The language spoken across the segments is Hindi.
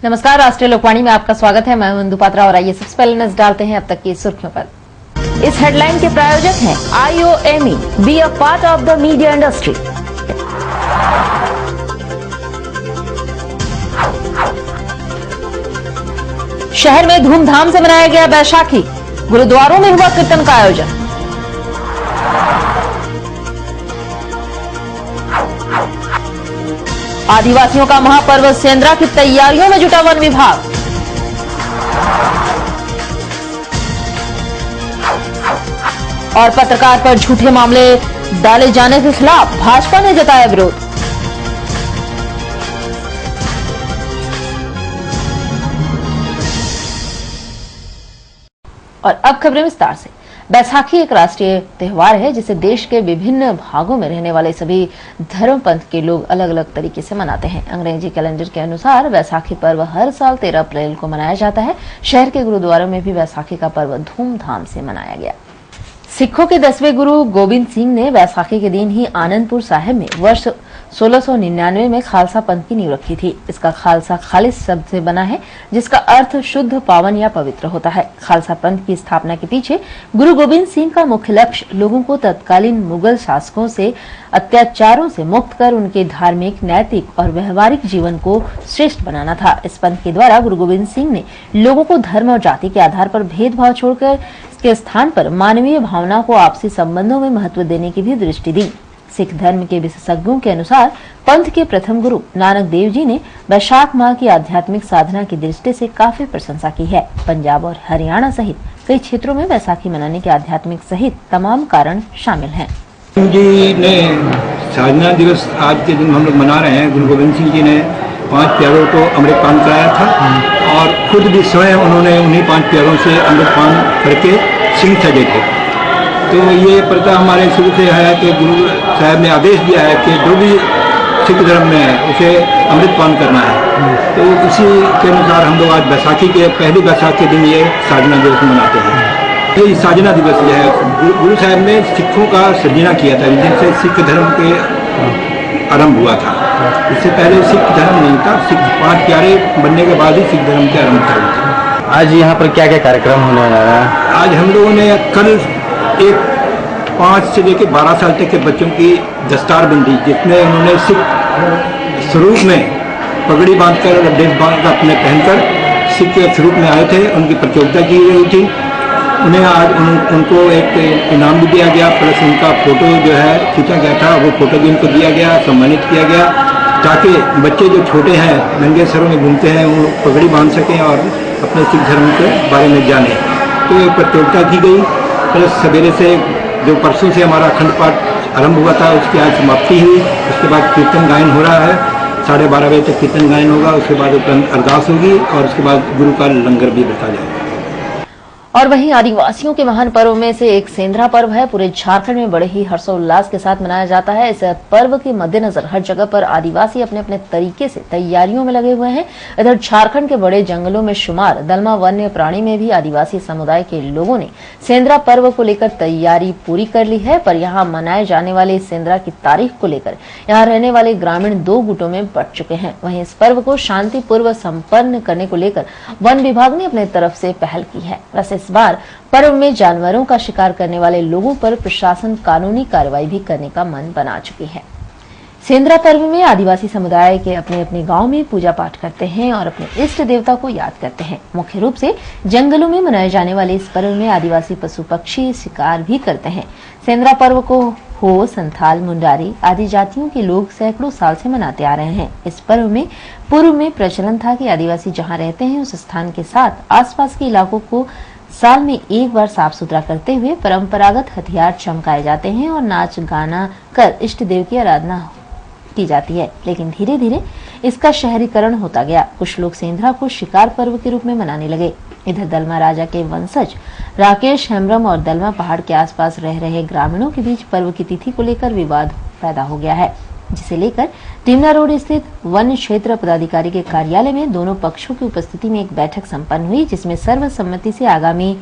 नमस्कार, राष्ट्रीय लोकवाणी में आपका स्वागत है। मैं इंदु पात्रा और आइए सबसे पहले नजर डालते हैं अब तक की सुर्खियों पर। इस हेडलाइन के प्रायोजक हैं IOME, be a part of the media industry. शहर में धूमधाम से मनाया गया बैसाखी, गुरुद्वारों में हुआ कीर्तन का आयोजन। आदिवासियों का महापर्व सेंद्रा की तैयारियों में जुटा वन विभाग। और पत्रकार पर झूठे मामले डाले जाने के खिलाफ भाजपा ने जताया विरोध। और अब खबरें विस्तार से। बैसाखी एक राष्ट्रीय त्योहार है जिसे देश के विभिन्न भागों में रहने वाले सभी धर्म पंथ के लोग अलग अलग तरीके से मनाते हैं। अंग्रेजी कैलेंडर के अनुसार बैसाखी पर्व हर साल 13 अप्रैल को मनाया जाता है। शहर के गुरुद्वारों में भी बैसाखी का पर्व धूमधाम से मनाया गया। सिखों के 10वें गुरु गोबिंद सिंह ने बैसाखी के दिन ही आनंदपुर साहिब में वर्ष 1699 में खालसा पंथ की नींव रखी थी। इसका खालसा खालिस शब्द से बना है जिसका अर्थ शुद्ध, पावन या पवित्र होता है। खालसा पंथ की स्थापना के पीछे गुरु गोबिंद सिंह का मुख्य लक्ष्य लोगों को तत्कालीन मुगल शासकों से अत्याचारों से मुक्त कर उनके धार्मिक, नैतिक और व्यवहारिक जीवन को श्रेष्ठ बनाना था। इस पंथ के द्वारा गुरु गोबिंद सिंह ने लोगों को धर्म और जाति के आधार पर भेदभाव छोड़कर के स्थान पर मानवीय भावना को आपसी संबंधों में महत्व देने की भी दृष्टि दी। सिख धर्म के विशेषज्ञों के अनुसार पंथ के प्रथम गुरु नानक देव जी ने वैशाख माह की आध्यात्मिक साधना की दृष्टि से काफी प्रशंसा की है। पंजाब और हरियाणा सहित कई क्षेत्रों में बैसाखी मनाने के आध्यात्मिक सहित तमाम कारण शामिल हैं। जी ने साधना दिवस आज के दिन हम लोग मना रहे हैं। गुरु गोविंद सिंह जी ने 5 प्यारों को अमृतपान कराया था और खुद भी स्वयं उन्होंने उन्हीं 5 प्यारों से अमृतपान करके सिंह सजे थे। तो ये प्रथा हमारे शुरू से है कि गुरु साहब ने आदेश दिया है कि जो भी सिख धर्म में है उसे अमृतपान करना है। तो इसी के अनुसार हम लोग आज बैसाखी के पहली बैसाख के दिन ये साधना दिवस मनाते हैं। ये साधना दिवस जो है गुरु साहब ने सिखों का सृजना किया था, जिनसे सिख धर्म के आरंभ हुआ था। इससे पहले सिख धर्म नहीं था। सिख 5 प्यारे बनने के बाद ही सिख धर्म के आरंभ था। आज यहाँ पर क्या क्या कार्यक्रम होने जा रहा है? आज हम लोगों ने कल 5 से लेकर 12 साल तक के बच्चों की दस्तार बंदी, जिसमें उन्होंने सिख स्वरूप में पगड़ी बांधकर और ड्रेस बांध अपने पहनकर सिख स्वरूप में आए थे, उनकी प्रतियोगिता की गई थी। उन्हें आज उनको एक इनाम भी दिया गया, प्लस उनका फोटो जो है खींचा गया था, वो फोटो भी उनको दिया गया, सम्मानित किया गया, ताकि बच्चे जो छोटे हैं नंगे सरों में घूमते हैं वो पगड़ी बांध सकें और अपने सिख धर्म के बारे में जानें। तो एक प्रतियोगिता की गई। प्लस सवेरे से जो परसों से हमारा अखंड पाठ आरंभ हुआ था उसकी आज समाप्ति हुई। उसके बाद कीर्तन गायन हो रहा है। 12:30 बजे तक कीर्तन गायन होगा। उसके बाद उपरांत अरदास होगी और उसके बाद गुरु का लंगर भी बरता जाएगा। और वहीं आदिवासियों के महान पर्व में से एक सेंद्रा पर्व है। पूरे झारखंड में बड़े ही हर्षोल्लास के साथ मनाया जाता है। इस पर्व के मद्देनजर हर जगह पर आदिवासी अपने अपने तरीके से तैयारियों में लगे हुए हैं। इधर झारखंड के बड़े जंगलों में शुमार दलमा वन्य प्राणी में भी आदिवासी समुदाय के लोगों ने सेंद्रा पर्व को लेकर तैयारी पूरी कर ली है। पर यहाँ मनाए जाने वाले सेंद्रा की तारीख को लेकर यहाँ रहने वाले ग्रामीण 2 गुटों में बंट चुके हैं। वहीं इस पर्व को शांतिपूर्वक संपन्न करने को लेकर वन विभाग ने अपने तरफ से पहल की है। वैसे इस बार पर्व में जानवरों का शिकार करने वाले लोगों पर प्रशासन कानूनी कार्रवाई भी करने का मन बना चुकी है। सेंद्रा पर्व में आदिवासी समुदाय के अपने अपने गांव में पूजा पाठ करते हैं और अपने इष्ट देवता को याद करते हैं। मुख्य रूप से जंगलों में मनाए जाने वाले इस पर्व में आदिवासी पशु पक्षी शिकार भी करते हैं। सेंद्रा पर्व को हो, संथाल, मुंडारी आदि जातियों के लोग सैकड़ों साल से मनाते आ रहे हैं। इस पर्व में पूर्व में प्रचलन था कि आदिवासी जहाँ रहते हैं उस स्थान के साथ आसपास के इलाकों को साल में एक बार साफ सुथरा करते हुए परंपरागत हथियार चमकाए जाते हैं और नाच गाना कर इष्ट देव की आराधना की जाती है। लेकिन धीरे धीरे इसका शहरीकरण होता गया। कुछ लोग सेंद्रा को शिकार पर्व के रूप में मनाने लगे। इधर दलमा राजा के वंशज राकेश हेम्ब्रम और दलमा पहाड़ के आसपास रह रहे ग्रामीणों के बीच पर्व की तिथि को लेकर विवाद पैदा हो गया है, जिसे लेकर टिमना रोड स्थित वन क्षेत्र पदाधिकारी के कार्यालय में दोनों पक्षों की उपस्थिति में एक बैठक संपन्न हुई, जिसमें सर्वसम्मति से आगामी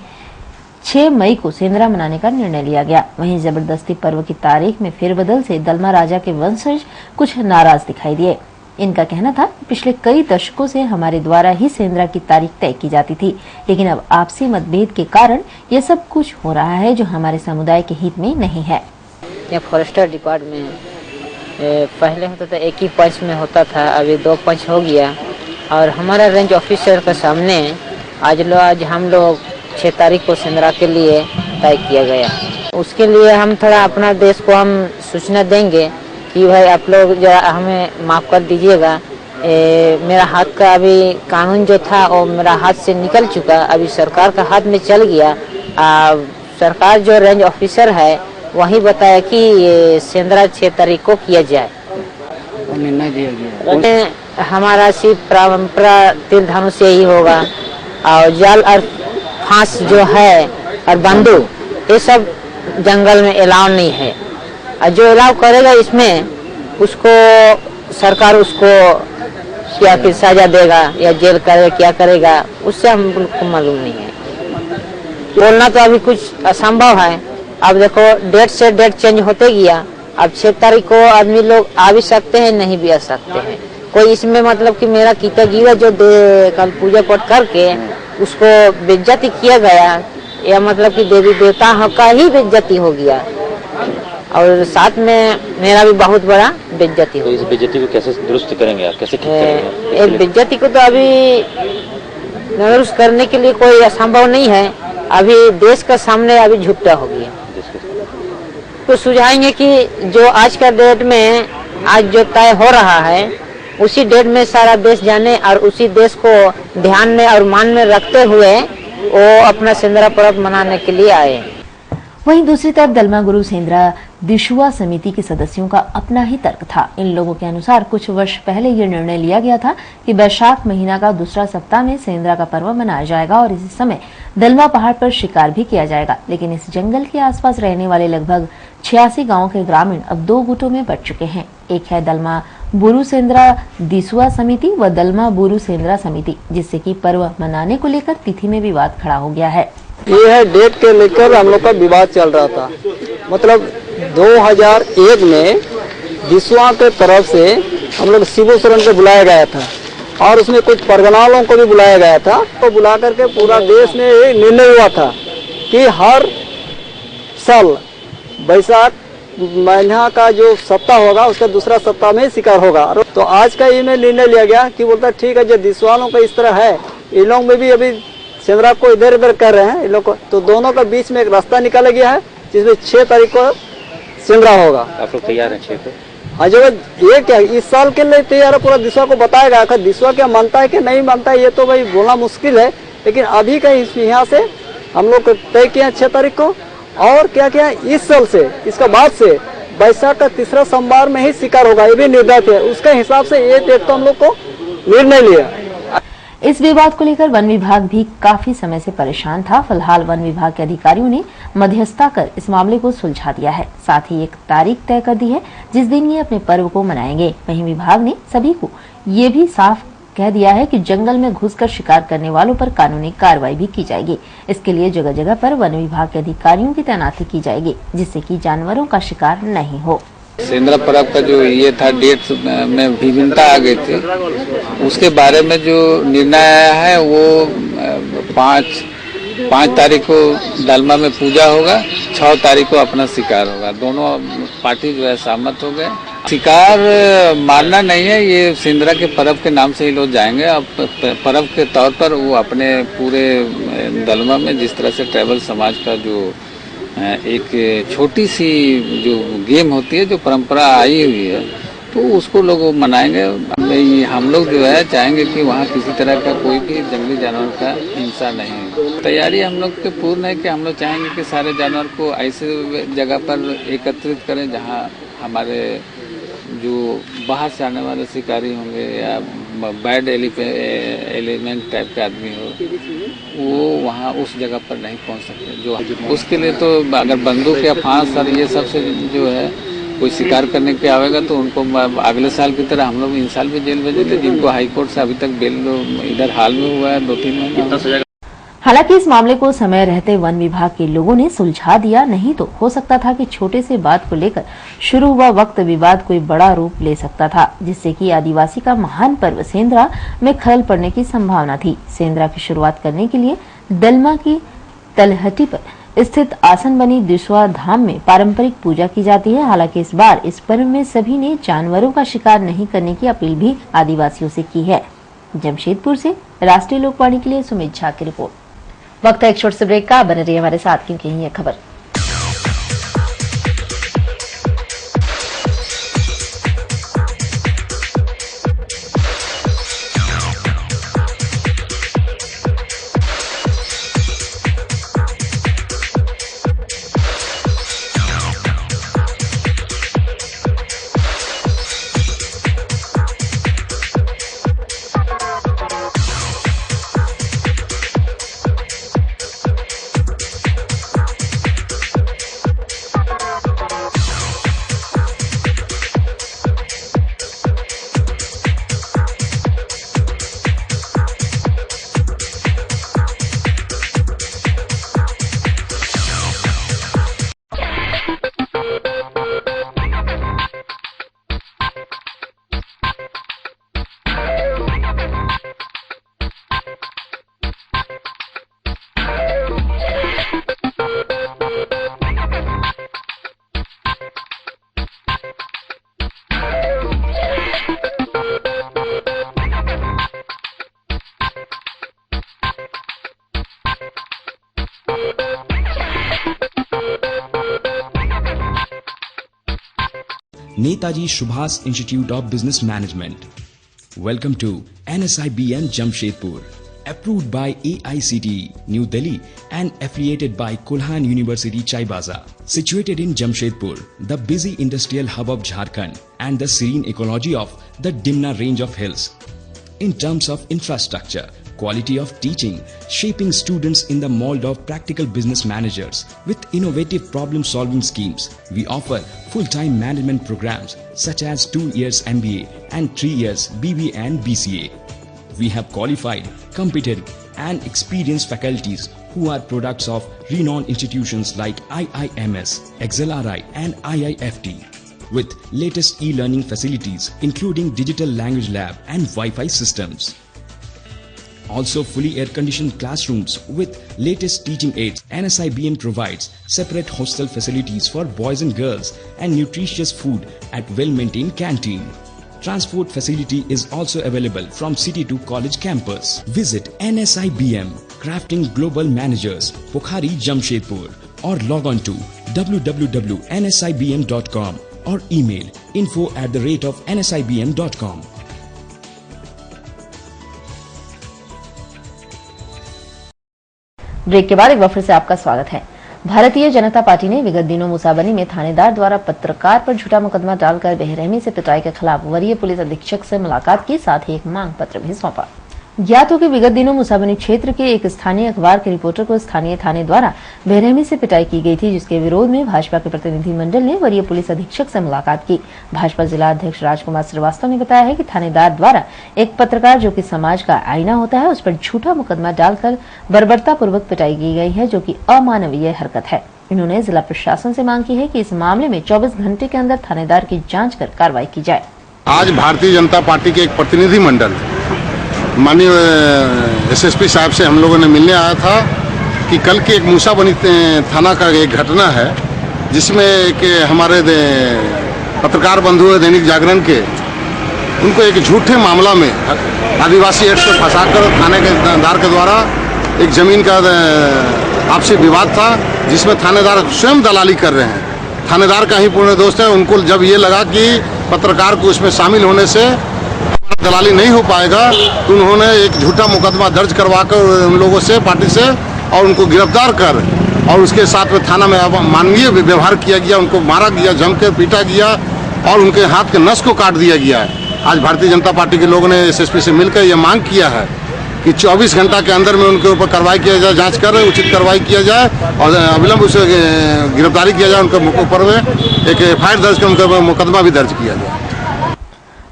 6 मई को सेंद्रा मनाने का निर्णय लिया गया। वहीं जबरदस्ती पर्व की तारीख में फेरबदल से दलमा राजा के वंशज कुछ नाराज दिखाई दिए। इनका कहना था पिछले कई दशकों से हमारे द्वारा ही सेंद्रा की तारीख तय की जाती थी, लेकिन अब आपसी मतभेद के कारण ये सब कुछ हो रहा है जो हमारे समुदाय के हित में नहीं है। यह फॉरेस्टर डिपार्टमेंट पहले होता था एक ही पंच में होता था, अभी 2 पंच हो गया। और हमारा रेंज ऑफिसर के सामने आज हम लोग 6 तारीख को सेंद्रा के लिए तय किया गया। उसके लिए हम थोड़ा अपना देश को हम सूचना देंगे कि भाई आप लोग जरा हमें माफ़ कर दीजिएगा। मेरा हाथ का अभी कानून जो था वो मेरा हाथ से निकल चुका, अभी सरकार का हाथ में चल गया। सरकार जो रेंज ऑफिसर है वही बताया कि ये सेंद्रा 6 तारीख को किया जाए। निर्णय दिया गया हमारा सिर्फ परंपरा तीर धनुष यही होगा, और जाल और फांस जो है और बंदूक ये सब जंगल में अलाउ नहीं है। और जो अलाउ करेगा इसमें उसको सरकार उसको क्या कि सजा देगा या जेल करेगा, क्या करेगा उससे हमको मालूम नहीं है। बोलना तो अभी कुछ असंभव है। अब देखो डेट से डेट चेंज होते गया। अब 6 तारीख को आदमी लोग आ भी सकते हैं, नहीं भी आ सकते हैं। कोई इसमें मतलब कि मेरा कीता गिरा जो कल पूजा पाठ करके उसको बेइज्जती किया गया, या मतलब कि देवी देवता का ही बेइज्जती हो गया, और साथ में मेरा भी बहुत बड़ा बेइज्जती हो गया। तो इस बेइज्जती को कैसे दुरुस्त करेंगे आप, कैसे ठीक करेंगे? बेइज्जती को तो अभी दुरुस्त करने के लिए कोई असंभव नहीं है। अभी देश का सामने अभी झुकता हो गया। तो सुझाएंगे कि जो आज का डेट में आज जो तय हो रहा है उसी डेट में सारा देश जाने, और उसी देश को ध्यान में और मान में रखते हुए वो अपना सेंद्रा पर्व मनाने के लिए आए। वहीं दूसरी तरफ दलमा गुरु सेंद्रा दिशुआ समिति के सदस्यों का अपना ही तर्क था। इन लोगों के अनुसार कुछ वर्ष पहले ये निर्णय लिया गया था कि बैशाख महीना का दूसरा सप्ताह में सेंद्रा का पर्व मनाया जाएगा और इसी समय दलमा पहाड़ पर शिकार भी किया जाएगा। लेकिन इस जंगल के आसपास रहने वाले लगभग 86 गाँव के ग्रामीण अब 2 गुटों में बंट चुके हैं। एक है दलमा बुरु सेंद्रा दिसुआ समिति व दलमा बुरु सेंद्रा समिति, जिससे कि पर्व मनाने को लेकर तिथि में विवाद खड़ा हो गया है। ये है डेट के लेकर हम लोग का विवाद चल रहा था। मतलब 2001 में दिसुआ के तरफ से हम लोग शिबू सोरेन को बुलाया गया था, और उसमें कुछ परगनाओं को भी बुलाया गया था। तो बुला करके पूरा देश में ये निर्णय हुआ था कि हर साल बैसाख महीना का जो सप्ताह होगा उसका दूसरा सप्ताह में शिकार होगा। तो आज का ये में निर्णय लिया गया कि बोलता ठीक है, जो दिसवालों का इस तरह है, इन लोग में भी अभी सेंद्रा को इधर उधर कर रहे हैं इन लोग को, तो दोनों का बीच में एक रास्ता निकाला गया है जिसमें 6 तारीख को सेंद्रा होगा। आप लोग तैयार हैं 6 को? हाँ, जो ये क्या इस साल के लिए तैयार है, पूरा दिसवा को बताएगा। आखिर दिसवा क्या मानता है कि नहीं मानता है ये तो भाई बोलना मुश्किल है, लेकिन अभी का यहाँ से हम लोग तय किया 6 तारीख को। और क्या क्या इस साल से इसका बाद से बैसाख का तीसरा सोमवार में ही शिकार होगा, ये भी निर्धारित है। उसके हिसाब से ये डेट तो हम लोग को निर्णय लिया। इस विवाद को लेकर वन विभाग भी काफी समय से परेशान था। फिलहाल वन विभाग के अधिकारियों ने मध्यस्थता कर इस मामले को सुलझा दिया है। साथ ही एक तारीख तय कर दी है जिस दिन ये अपने पर्व को मनाएंगे। वहीं विभाग ने सभी को ये भी साफ कह दिया है कि जंगल में घुसकर शिकार करने वालों पर कानूनी कार्रवाई भी की जाएगी। इसके लिए जगह जगह पर वन विभाग के अधिकारियों की तैनाती की जाएगी, जिससे कि जानवरों का शिकार नहीं हो। सेंद्रा पर्व का जो ये था डेट में विभिन्नता आ गई थी, उसके बारे में जो निर्णय आया है वो 5 तारीख को दालमा में पूजा होगा, 6 तारीख को अपना शिकार होगा। दोनों पार्टी जो है सहमत हो गए। शिकार मारना नहीं है, ये सेंद्रा के पर्व के नाम से ही लोग जाएंगे। अब पर्व के तौर पर वो अपने पूरे दालमा में जिस तरह से ट्राइबल समाज का जो एक छोटी सी जो गेम होती है, जो परंपरा आई हुई है, तो उसको लोग मनाएंगे। हम लोग जो है चाहेंगे कि वहाँ किसी तरह का कोई भी जंगली जानवर का हिंसा नहीं हो। तैयारी हम लोग के पूर्ण है कि हम लोग चाहेंगे कि सारे जानवर को ऐसे जगह पर एकत्रित करें जहाँ हमारे जो बाहर से आने वाले शिकारी होंगे या बैड एलिमेंट टाइप के आदमी हो, वो वहाँ उस जगह पर नहीं पहुँच सकते। जो उसके लिए तो अगर बंदूक या फांस और ये सब से जो है कोई शिकार करने के आवेगा तो उनको अगले साल की तरह हम लोग इन साल भी जेल भेजेंगे, जिनको हाई कोर्ट से अभी तक बेल इधर हाल में हुआ है 2-3 महीने। हालांकि इस मामले को समय रहते वन विभाग के लोगों ने सुलझा दिया, नहीं तो हो सकता था कि छोटे से बात को लेकर शुरू हुआ वक्त विवाद कोई बड़ा रूप ले सकता था, जिससे कि आदिवासी का महान पर्व सेंद्रा में खलल पड़ने की संभावना थी। सेंद्रा की शुरुआत करने के लिए दलमा की तलहटी पर स्थित आसन बनी दिसवा धाम में पारंपरिक पूजा की जाती है। हालांकि इस बार इस पर्व में सभी ने जानवरों का शिकार नहीं करने की अपील भी आदिवासियों से की है। जमशेदपुर से राष्ट्रीय लोकवाणी के लिए सुमित झा की रिपोर्ट। वक्त है एक छोटे से ब्रेक का, बने रहिए हमारे साथ क्योंकि यही है खबर। Netaji Subhas Institute of Business Management. Welcome to NSIBM Jamshedpur, approved by AICTE New Delhi and affiliated by Kulhan University Chaibaza. Situated in Jamshedpur, the busy industrial hub of Jharkhand and the serene ecology of the Dimna range of hills. In terms of infrastructure, quality of teaching, shaping students in the mold of practical business managers with innovative problem-solving schemes. We offer full-time management programs such as 2 years MBA and 3 years BBA and BCA. We have qualified, competent and experienced faculties who are products of renowned institutions like IIMS, XLRI and IIFT. With latest e-learning facilities including digital language lab and Wi-Fi systems. Also fully air-conditioned classrooms with latest teaching aids. NSIBM provides separate hostel facilities for boys and girls and nutritious food at well-maintained canteen. Transport facility is also available from city to college campus. Visit NSIBM, Crafting Global Managers, Pokhari, Jamshedpur or log on to www.nsibm.com or email info@nsibm.com. Break के बाद एक बार फिर से आपका स्वागत है। भारतीय जनता पार्टी ने विगत दिनों मुसाबनी में थानेदार द्वारा पत्रकार पर झूठा मुकदमा डालकर बेरहमी से पिटाई के खिलाफ वरीय पुलिस अधीक्षक से मुलाकात की, साथ ही एक मांग पत्र भी सौंपा। ज्ञात हो कि विगत दिनों मुसाबनी क्षेत्र के एक स्थानीय अखबार के रिपोर्टर को स्थानीय थाने द्वारा बेरहमी से पिटाई की गई थी, जिसके विरोध में भाजपा के प्रतिनिधिमंडल ने वरीय पुलिस अधीक्षक से मुलाकात की। भाजपा जिला अध्यक्ष राजकुमार श्रीवास्तव ने बताया है कि थानेदार द्वारा एक पत्रकार जो कि समाज का आईना होता है, उस पर झूठा मुकदमा डालकर बर्बरतापूर्वक पिटाई की गई है, जो कि अमानवीय हरकत है। इन्होंने जिला प्रशासन से मांग की है कि इस मामले में 24 घंटे के अंदर थानेदार की जाँच कर कार्रवाई की जाए। आज भारतीय जनता पार्टी के एक प्रतिनिधिमंडल माननीय एसएसपी साहब से हम लोगों ने मिलने आया था कि कल के एक मूसाबनी थाना का एक घटना है, जिसमें एक हमारे पत्रकार बंधु दैनिक जागरण के उनको एक झूठे मामला में आदिवासी एक्ट से फंसाकर थाने के थानेदार के द्वारा एक जमीन का आपसी विवाद था, जिसमें थानेदार स्वयं दलाली कर रहे हैं। थानेदार का ही पूर्ण दोस्त है। उनको जब ये लगा कि पत्रकार को उसमें शामिल होने से दलाली नहीं हो पाएगा, तो उन्होंने एक झूठा मुकदमा दर्ज करवाकर उन लोगों से, पार्टी से, और उनको गिरफ्तार कर और उसके साथ में थाना में अमानवीय व्यवहार किया गया। उनको मारा गया, जमकर पीटा गया और उनके हाथ के नस को काट दिया गया है। आज भारतीय जनता पार्टी के लोगों ने एसएसपी से मिलकर यह मांग किया है कि 24 घंटा के अंदर में उनके ऊपर कार्रवाई किया जाए, जांच कर उचित कार्रवाई किया जाए और अविलंब उसे गिरफ्तारी किया जाए। उनके ऊपर में एक FIR दर्ज कर उनका मुकदमा भी दर्ज किया जाए।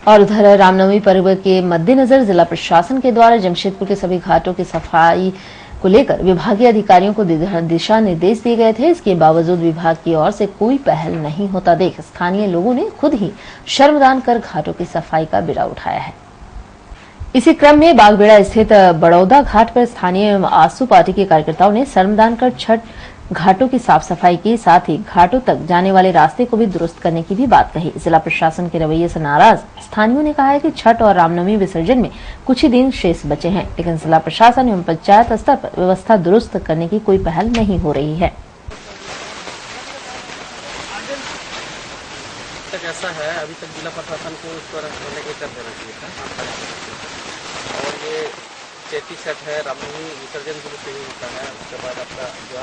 और उधर रामनवमी पर्व के मद्देनजर जिला प्रशासन के द्वारा जमशेदपुर के सभी घाटों की सफाई को लेकर विभागीय अधिकारियों को दिशा निर्देश दिए गए थे। इसके बावजूद विभाग की ओर से कोई पहल नहीं होता देख स्थानीय लोगों ने खुद ही श्रमदान कर घाटों की सफाई का बीड़ा उठाया है। इसी क्रम में बागबेड़ा स्थित बड़ौदा घाट पर स्थानीय एवं आसू पार्टी के कार्यकर्ताओं ने श्रमदान कर छठ घाटों की साफ सफाई की, साथ ही घाटों तक जाने वाले रास्ते को भी दुरुस्त करने की भी बात कही। जिला प्रशासन के रवैये से नाराज स्थानीयों ने कहा है कि छठ और रामनवमी विसर्जन में कुछ ही दिन शेष बचे हैं, लेकिन जिला प्रशासन एवं पंचायत स्तर पर व्यवस्था दुरुस्त करने की कोई पहल नहीं हो रही है। ऐसा है, अभी तक जिला प्रशासन को इस पर कर देना चाहिए था। और ये चैती छठ है, रामनवमी विसर्जन भी सही होता है, उसके बाद आपका जो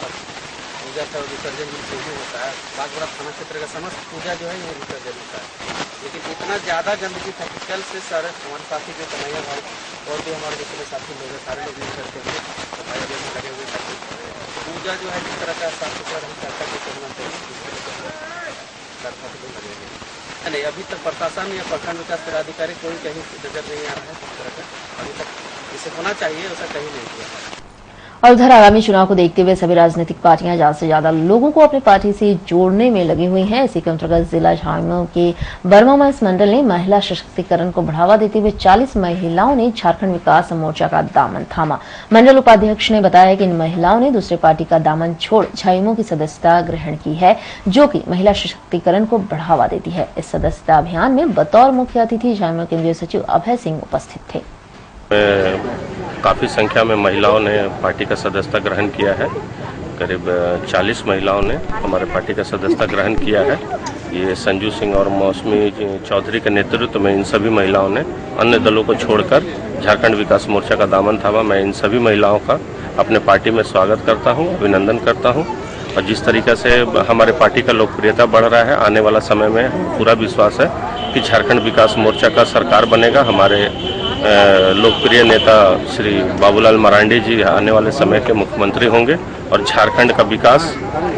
पूजा का विसर्जन भी सही होता है। बागबेड़ा थाना क्षेत्र का समस्त पूजा जो है ये विसर्जन होता है, लेकिन इतना ज़्यादा गंदगी था कि कल से सारे हमारे साथी जो कन्हैया भाई और भी हमारे दूसरे साथी लोग हैं, सारे लोग मिल करके सफाई अभियान में लगे हुए ताकि पूजा जो है जिस तरह का साफ सुथरा हम चाहता है करना चाहिए। नहीं, अभी तक प्रशासन या प्रखंड विकास पदाधिकारी कोई कहीं नजर नहीं आ रहा है। इस तरह का अभी तक इसे होना चाहिए, ऐसा कहीं नहीं किया। और उधर आगामी चुनाव को देखते हुए सभी राजनीतिक पार्टियां ज्यादा से ज्यादा लोगों को अपनी पार्टी से जोड़ने में लगी हुई हैं। इसी के अंतर्गत जिला झामुमो के बर्मा मांस मंडल ने महिला सशक्तिकरण को बढ़ावा देते हुए 40 महिलाओं ने झारखंड विकास मोर्चा का दामन थामा। मंडल उपाध्यक्ष ने बताया कि इन महिलाओं ने दूसरे पार्टी का दामन छोड़ झामुमो की सदस्यता ग्रहण की है, जो कि महिला सशक्तिकरण को बढ़ावा देती है। इस सदस्यता अभियान में बतौर मुख्य अतिथि झामुमो केंद्रीय सचिव अभय सिंह उपस्थित थे। काफ़ी संख्या में महिलाओं ने पार्टी का सदस्यता ग्रहण किया है। करीब 40 महिलाओं ने हमारे पार्टी का सदस्यता ग्रहण किया है। ये संजू सिंह और मौसमी चौधरी के नेतृत्व में इन सभी महिलाओं ने अन्य दलों को छोड़कर झारखंड विकास मोर्चा का दामन थामा। मैं इन सभी महिलाओं का अपने पार्टी में स्वागत करता हूँ, अभिनंदन करता हूँ। और जिस तरीके से हमारे पार्टी का लोकप्रियता बढ़ रहा है, आने वाला समय में पूरा विश्वास है कि झारखंड विकास मोर्चा का सरकार बनेगा। हमारे लोकप्रिय नेता श्री बाबूलाल मरांडी जी आने वाले समय के मुख्यमंत्री होंगे और झारखंड का विकास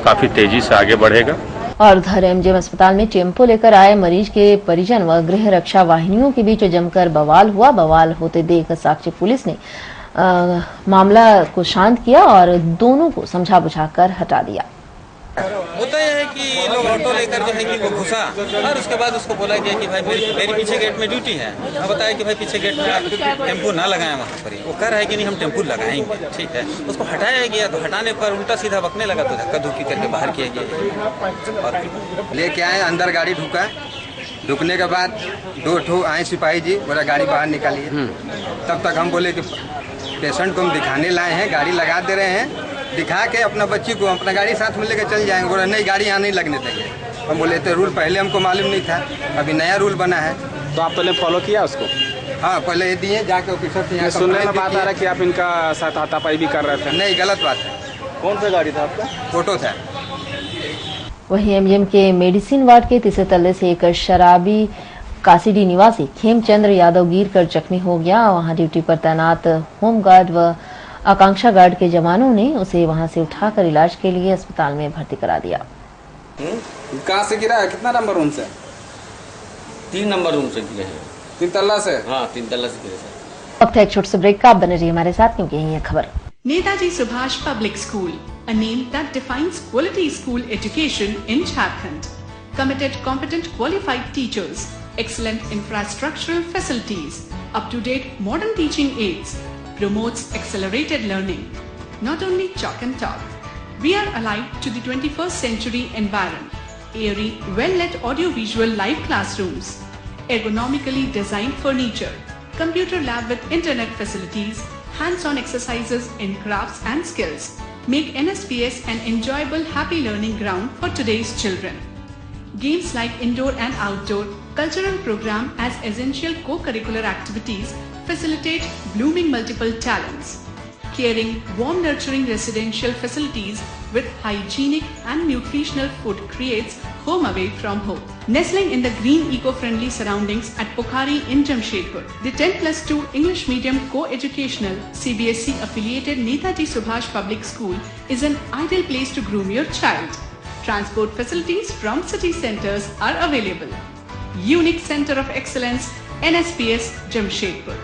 काफी तेजी से आगे बढ़ेगा। और उधर एमजीएम अस्पताल में टेम्पो लेकर आए मरीज के परिजन व गृह रक्षा वाहिनियों के बीच जमकर बवाल हुआ। बवाल होते देख साक्षी पुलिस ने मामला को शांत किया और दोनों को समझा बुझाकर हटा दिया। होता यह है कि लोग ऑटो लेकर जो है कि वो घुसा और उसके बाद उसको बोला गया कि भाई मेरी पीछे गेट में ड्यूटी है। मैं बताया कि भाई पीछे गेट में आप टेम्पो ना लगाएं वहाँ पर ही। वो कह रहा है कि नहीं हम टेम्पो लगाएंगे, ठीक है। उसको हटाया गया तो हटाने पर उल्टा सीधा बकने लगा तो धक्का धुक्की करके बाहर किया गया और लेके आए। अंदर गाड़ी ढुका, ढुकने के बाद 2 ठो आए सिपाही जी, बोला गाड़ी बाहर निकालिए। तब तक हम बोले कि पेशेंट को हम दिखाने लाए हैं, गाड़ी लगा दे रहे हैं, दिखा के अपना बच्ची को अपना गाड़ी साथ में लेकर चल जाएंगे। बोला नहीं गाड़ी यहाँ नहीं लगने देंगे। हम बोले तो रूल पहले हमको मालूम नहीं था, अभी नया रूल बना है। तो आप पहले फॉलो किया उसको? हाँ पहले दिए जाके ऑफिसर से। यहाँ सुनने में बात आ रहा है कि आप इनका साथ हाथापाई भी कर रहे थे। नहीं, गलत बात है। कौन सा गाड़ी था आपका? फोटो था। वहीं एमजीएम के मेडिसिन वार्ड के तीसरे तल्ले से एक शराबी कासीडी निवासी खेमचंद्र यादव गिर कर जख्मी हो गया। वहां ड्यूटी पर तैनात होमगार्ड व आकांक्षा गार्ड के जवानों ने उसे वहां से उठाकर इलाज के लिए अस्पताल में भर्ती करा दिया। कहाँ से गिरा है? कितना नंबर रूम से? 3 नंबर रूम से गिरे हैं। 3 तल्ला से? हाँ 3 तल्ला से गिरे सर। वक्त है एक छोटे से ब्रेक का, आप बने रहिए हमारे साथ क्योंकि यही है खबर। Netaji Subhash Public School, a name that defines quality school education in Jharkhand. Committed, competent, qualified teachers, excellent infrastructural facilities, up-to-date modern teaching aids, promotes accelerated learning. Not only chalk and talk, we are alive to the 21st century environment. Airy, well-lit audio-visual live classrooms, ergonomically designed furniture, computer lab with internet facilities, hands-on exercises in crafts and skills make NSPS an enjoyable, happy learning ground for today's children. Games like indoor and outdoor, cultural program as essential co-curricular activities facilitate blooming multiple talents. Caring, warm, nurturing residential facilities with hygienic and nutritional food creates home away from home. Nestling in the green eco-friendly surroundings at Pokhari in Jamshedpur, the 10+2 English medium co-educational CBSE affiliated Netaji Subhash Public School is an ideal place to groom your child. Transport facilities from city centers are available. Unique Center of Excellence, NSPS Jamshedpur.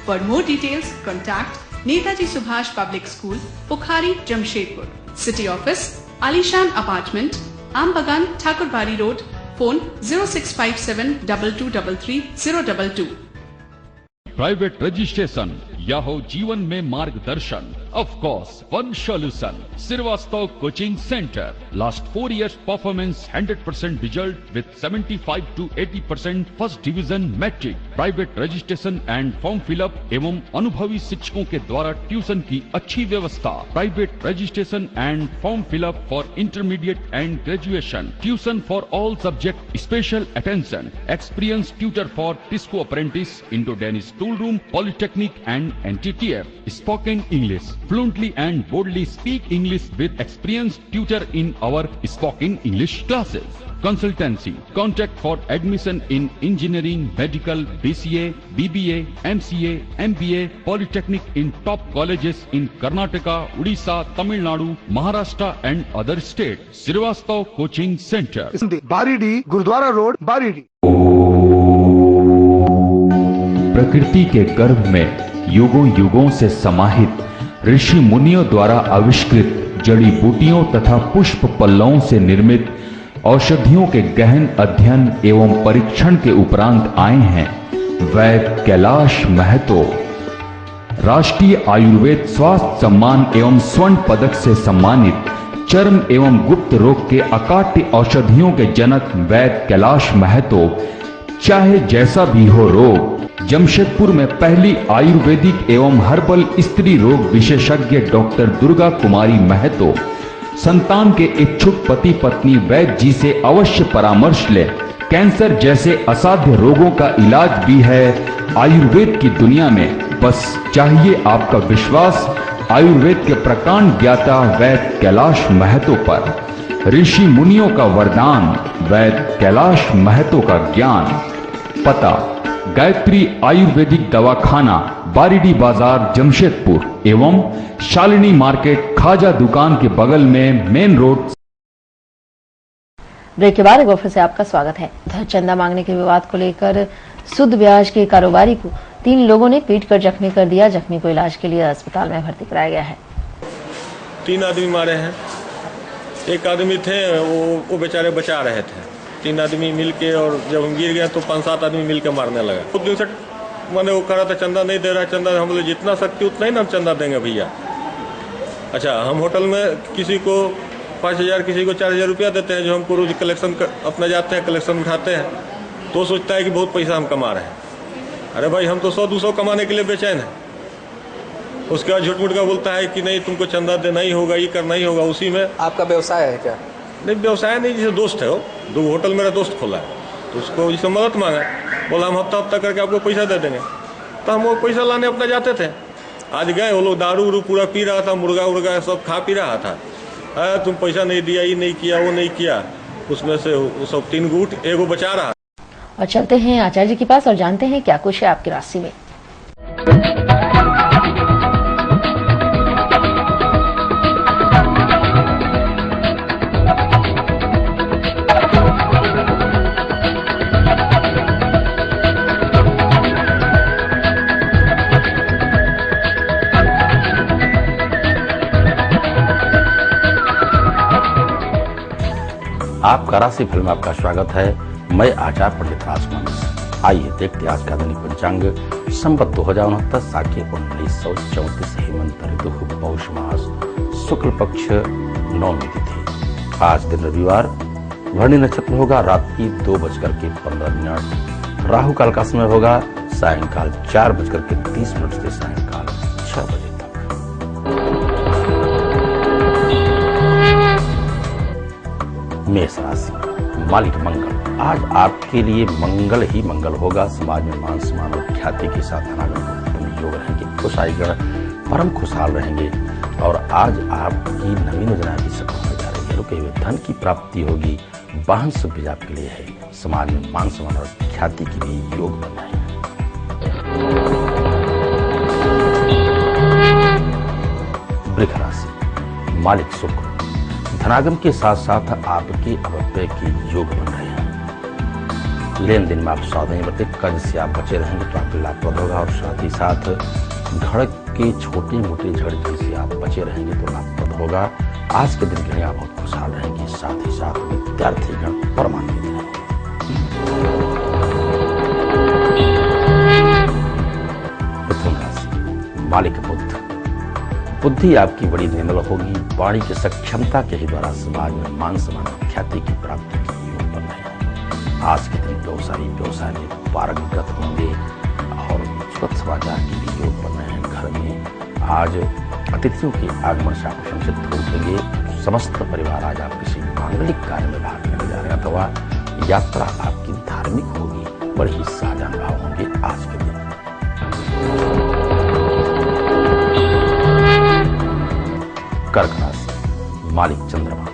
For more details, contact Netaji Subhash public school, Pukhari, Jamshedpur. City office, Alishan apartment, Aambagan, Thakurbari road. Phone 06572233 private registration या हो जीवन में मार्गदर्शन, of course one solution, Shrivastava coaching centre. Last 4 years performance 100% result with 75 to 80% first division matric. Private registration and form fill up एवं अनुभवी शिक्षकों के द्वारा ट्यूशन की अच्छी व्यवस्था। Private registration and form fill up for intermediate and graduation. Tuition for all subject, special attention. Experience tutor for TISCO apprentice, Indo Danish tool room, polytechnic and NTTF. Spoken English, fluently and boldly speak English with experienced tutor in our spoken English classes. Consultancy. Contact for admission in engineering, medical, BCA, BBA, MCA, MBA, Polytechnic in top colleges in Karnataka, Odisha, Tamil Nadu, Maharashtra and other states. Srivastav Coaching Center. Baridih, Gurudwara road, Baridih. प्रकृति के गर्भ में युगों युगों से समाहित ऋषि मुनियों द्वारा आविष्कृत जड़ी बूटियों तथा पुष्प पल्लवों से निर्मित औषधियों के गहन अध्ययन एवं परीक्षण के उपरांत आए हैं वैद्य कैलाश महतो। राष्ट्रीय आयुर्वेद स्वास्थ्य सम्मान एवं स्वर्ण पदक से सम्मानित चर्म एवं गुप्त रोग के अकाट्य औषधियों के जनक वैद्य कैलाश महतो, चाहे जैसा भी हो रोग, जमशेदपुर में पहली आयुर्वेदिक एवं हर्बल स्त्री रोग विशेषज्ञ डॉक्टर दुर्गा कुमारी महतो संतान के इच्छुक पति पत्नी वैद्य जी से अवश्य परामर्श ले। कैंसर जैसे असाध्य रोगों का इलाज भी है आयुर्वेद की दुनिया में। बस चाहिए आपका विश्वास आयुर्वेद के प्रकांड ज्ञाता वैद्य कैलाश महतो पर। ऋषि मुनियों का वरदान, वैद्य कैलाश महतो का ज्ञान। पता गायत्री आयुर्वेदिक दवाखाना, बारीडी बाजार, जमशेदपुर एवं शालिनी मार्केट, खाजा दुकान के बगल में मेन रोड। ब्रेक के बाद एक बार फिर से आपका स्वागत है। चंदा मांगने के विवाद को लेकर शुद्ध ब्याज के कारोबारी को 3 लोगों ने पीट कर जख्मी कर दिया। जख्मी को इलाज के लिए अस्पताल में भर्ती कराया गया है। 3 आदमी मारे हैं। एक आदमी थे वो बेचारे बचा रहे थे। 3 आदमी मिलके, और जब हम गिर गए तो 5-7 आदमी मिलके मारने लगा। कुछ दिन से मैंने वो कहा था चंदा नहीं दे रहा है, चंदा। हम बोले जितना सकती उतना ही ना हम चंदा देंगे भैया। अच्छा, हम होटल में किसी को 5,000 किसी को 4,000 रुपया देते हैं, जो हमको रोज कलेक्शन अपना जाते हैं, कलेक्शन उठाते हैं, तो सोचता है कि बहुत पैसा हम कमा रहे हैं। अरे भाई, हम तो 100-200 कमाने के लिए बेचैन है। उसके बाद झूठ मूठ का बोलता है कि नहीं तुमको चंदा देना ही होगा, ये करना ही होगा। उसी में आपका व्यवसाय है क्या? नहीं, व्यवसाय नहीं, जैसे दोस्त है वो 2 होटल मेरा दोस्त खोला है, तो उसको जिससे मदद मांगा, बोला हम हफ्ता करके आपको पैसा दे देंगे। तो हम वो पैसा लाने अपना जाते थे। आज गए, वो लोग दारू उरू पूरा पी रहा था, मुर्गा उर्गा सब खा पी रहा था। तुम पैसा नहीं दिया, ये नहीं किया, वो नहीं किया। उसमें से वो सब 3 गुट एगो बचा रहा। और चलते हैं आचार्य जी के पास और जानते हैं क्या कुछ है आपकी राशि में। आपका राशिफल में आपका स्वागत है। मैं आचार्य पंडित राजवंश। आइए देखते हैं आज का दैनिक पंचांग। संवत 2069, साके 1934, हेमंत ऋतु, पौष मास, शुक्ल पक्ष, 9वीं तिथि। आज दिन रविवार, भरणी नक्षत्र होगा रात्रि 2:15। राहु काल का समय होगा सायंकाल 4:30 से सायंकाल 6 बजे तक। मेष राशि, मालिक मंगल। आज आपके लिए मंगल ही मंगल होगा। समाज में मान सम्मान और ख्याति के साथ अनागत योग रहेंगे। खुशाईगण परम खुशहाल रहेंगे और आज आपकी नवीन योजना भी सफल हो जा रही है। रुके हुए धन की प्राप्ति होगी। वाहन सुख भी आपके लिए है। समाज में मान सम्मान और ख्याति की भी योग बन रहे हैं। वृष राशि, मालिक शुक्र। धनागम के साथ साथ आपके अपव्यय के योग बन रहे हैं। लेन देन में आप सावधानी बरतें। कर्ज से आप बचे रहेंगे तो आपके लाभप्रद होगा और साथ ही साथ घर के छोटे मोटे झड़झड़ से आप बचे रहेंगे तो लाभप्रद होगा। आज के दिन के लिए आप बहुत खुशहाल रहेंगे, साथ ही साथ विद्यार्थीगण परमान्वित रहेंगे। मिथुन राशि, मालिक बुद्धि आपकी बड़ी निर्मल होगी। वाणी की सक्षमता के ही द्वारा समाज में मान सम्मान ख्याति की प्राप्ति की योग बन रहे हैं। आज के दिन व्यवसाय में पारंगत होंगे और सुखद समाचार की भी योग बन रहे हैं। घर में आज अतिथियों के आगमन से आप प्रशंसित होंगे। समस्त परिवार आज आप किसी मांगलिक कार्य में भाग लेने जा रहे हैं अथवा यात्रा आपकी धार्मिक होगी। बड़े ही सहज अनुभव होंगे आज के दिन। कर्क राशि, मालिक चंद्रमा,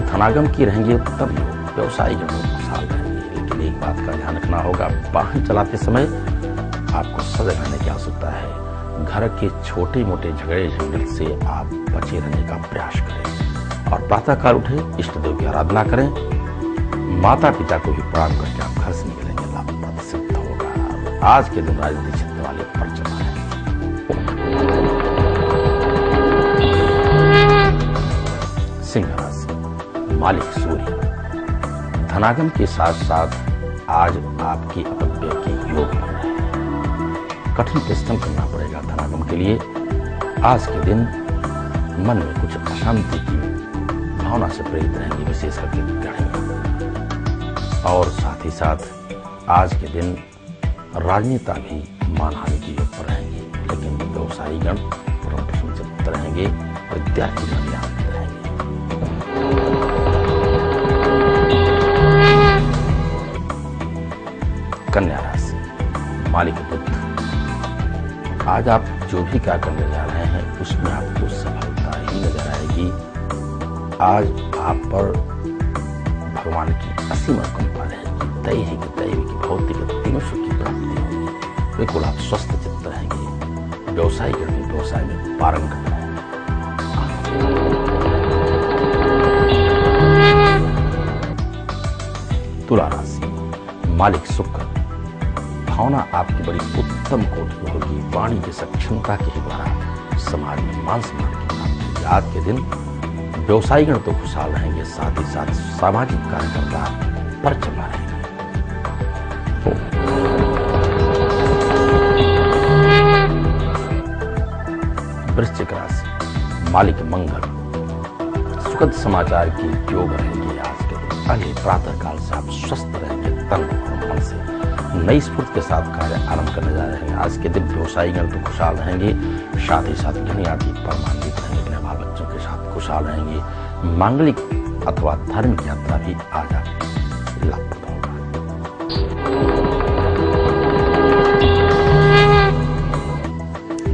धनागम की रहेंगे उत्तम योग। व्यवसायी जन खुशहाल रहेंगे, लेकिन एक बात का ध्यान रखना होगा, वाहन चलाते समय आपको सजग रहने की आवश्यकता है। घर के छोटे मोटे झगड़े झंझट से आप बचे रहने का प्रयास करें और प्रातःकाल उठे इष्ट देव की आराधना करें। माता पिता को भी प्रणाम करके आप घर से निकलेंगे, लाभप्रद सिद्ध होगा। आज के दिन राजनीतिक क्षेत्र वाले पर चला है। सिंह राशि, मालिक सूर्य, धनागम के साथ साथ आज आपकी अपव्यय के योग बन रहे हैं। कठिन परिश्रम करना पड़ेगा धनागम के लिए। आज के दिन मन में कुछ अशांति की भावना से प्रेरित रहेंगे, विशेष करके गृहिणी। और साथ ही साथ आज के दिन राजनेता भी मानहानि के योग पर रहेंगे, लेकिन व्यवसायीगण परम प्रसन्नचित्त रहेंगे, विद्यार्थीगण भी आनंदित रहेंगे। कन्या राशि, मालिक बुध, आज आप जो भी कार्य करने जा रहे हैं उसमें आपको सफलता ही नजर आएगी। आज आप पर भगवान की असीम कृपा रहेगी। दैहिक दैविक भौतिक तीनों सुख की प्राप्ति होगी। बिल्कुल आप स्वस्थ चित्त रहेंगे। व्यवसायी करके व्यवसाय में पारंगत रहेंगे। तुला राशि, मालिक शुक्र, भावना आपकी बड़ी उत्तम कोटि की होगी। वाणी की सक्षमता के द्वारा समाज में मान सम्मान की प्राप्ति। आज के दिन व्यवसायीगण तो खुशहाल रहेंगे, साथ ही साथ सामाजिक कार्यकर्ता पर चला रहेंगे। वृश्चिक राशि, मालिक मंगल, सुखद समाचार की योग रहेंगे आज के दिन। अगले प्रातः काल से आप स्वस्थ रहेंगे, तन और मन से नई स्फूर्ति के साथ कार्य आरंभ करने जा रहे हैं। आज के दिन व्यवसायीगण तो खुशहाल रहेंगे, साथ ही साथ गृहिणी आदि परमान्वित रहेंगे, अपने बाल बच्चों के साथ खुशहाल रहेंगे। मांगलिक अथवा धार्मिक यात्रा भी आज आपकी लाभप्रद होगा।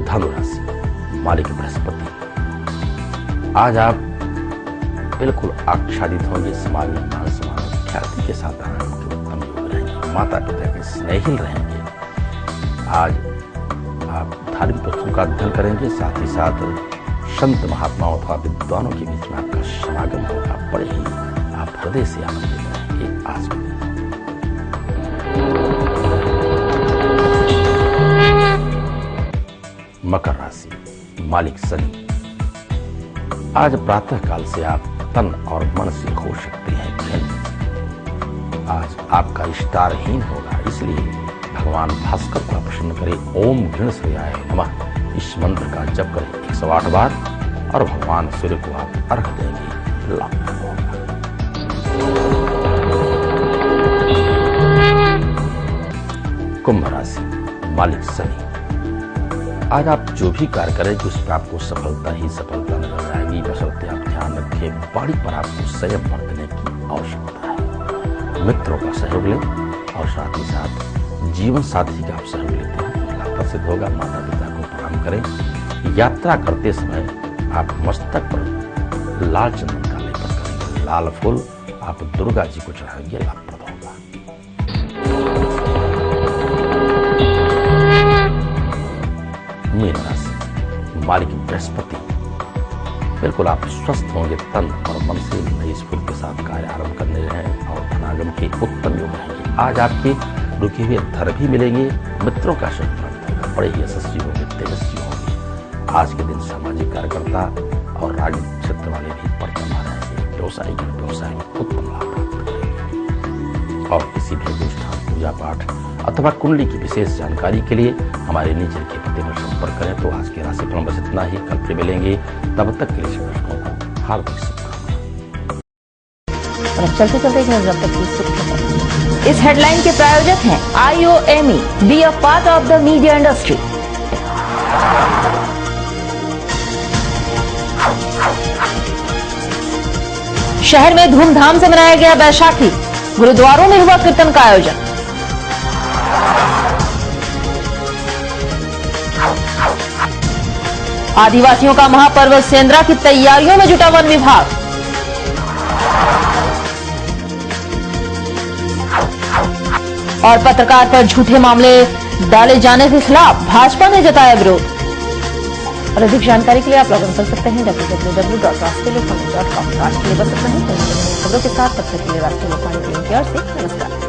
धनु राशि, मालिक बृहस्पति, आज आप बिल्कुल आच्छादित होंगे। समाज में मान सम्मान ख्याति के साथ आनंद के उत्तम योग रहेंगे। माता पिता के स्नेहिल रहेंगे। आज आप धार्मिक पुस्तकों का अध्ययन करेंगे, साथ ही साथ संत महात्माओं अथवा विद्वानों के बीच में आपका समागम होगा। बड़े ही आप हृदय से आनंदित रहेंगे आज के दिन। मकर राशि, मालिक शनि, आज प्रातः काल से आप तन और मन से हो सकते हैं खिन्न। आज आपका इष्टारहीन होगा, इसलिए भगवान भास्कर को प्रसन्न करें। ओम गृणश्रेयाय नमः इस मंत्र का जप करें 108 बार और भगवान सूर्य को आप अर्घ देंगे, लाभ होगा। कुंभ राशि, मालिक शनि, आज आप जो भी कार्य करेंगे उसमें आपको सफलता ही सफलता नजर आएगी। बशर्ते आप ध्यान रखें, वाणी पर आपको संयम बरतने की आवश्यकता है। मित्रों का सहयोग लें और साथ ही साथ जीवन साथी का आप सहयोग लेते हैं, लाभ सिद्ध होगा। माता पिता को प्रणाम करें। यात्रा करते समय आप मस्तक पर लाल चंदन का लेपन करेंगे। लाल फूल आप दुर्गा जी को चढ़ाएंगे, लाभप्रद होगा। मीन राशि, मालिक बृहस्पति, बिल्कुल आप स्वस्थ होंगे। तन और मन से नई स्फूर्ति के साथ कार्य आरंभ करने हैं और धनागम के उत्तम योग रहेंगे। आज आपके रुके हुए धर भी मिलेंगे। मित्रों का सहयोग प्राप्त होगा। बड़े ही यशस्वी होंगे, तेजस्वी होंगे। आज के दिन सामाजिक कार्यकर्ता और राजनीतिक क्षेत्र वाले भी पर्चा मार रहे हैं। व्यवसाय में उत्तम लाभ प्राप्त करेंगे। और किसी भी अनुष्ठान, पूजा पाठ अथवा कुंडली की विशेष जानकारी के लिए हमारे नीचे के पते पर संपर्क करें। तो आज के राशिफल बस इतना ही, कल फिर मिलेंगे, तब तक के लिए दर्शकों को हार्दिक शुभकामनाएं। और चलते चलते एक नजर तक की सुर्खियों। इस हेडलाइन के प्रायोजक हैं IOME, be a part of the media industry. शहर में धूमधाम से मनाया गया बैसाखी, गुरुद्वारों में हुआ कीर्तन का आयोजन। आदिवासियों का महापर्व सेंद्रा की तैयारियों में जुटा वन विभाग। और पत्रकार पर झूठे मामले डाले जाने के खिलाफ भाजपा ने जताया विरोध। और अधिक जानकारी के लिए आप लॉगिन कर सकते हैं www.raष्ट्रीयलोकवाणी.com। आज के लिए बस इतना ही, खबरों के साथ तब तक के लिए राष्ट्रीय लोकवाणी टीम की ओर से नमस्कार।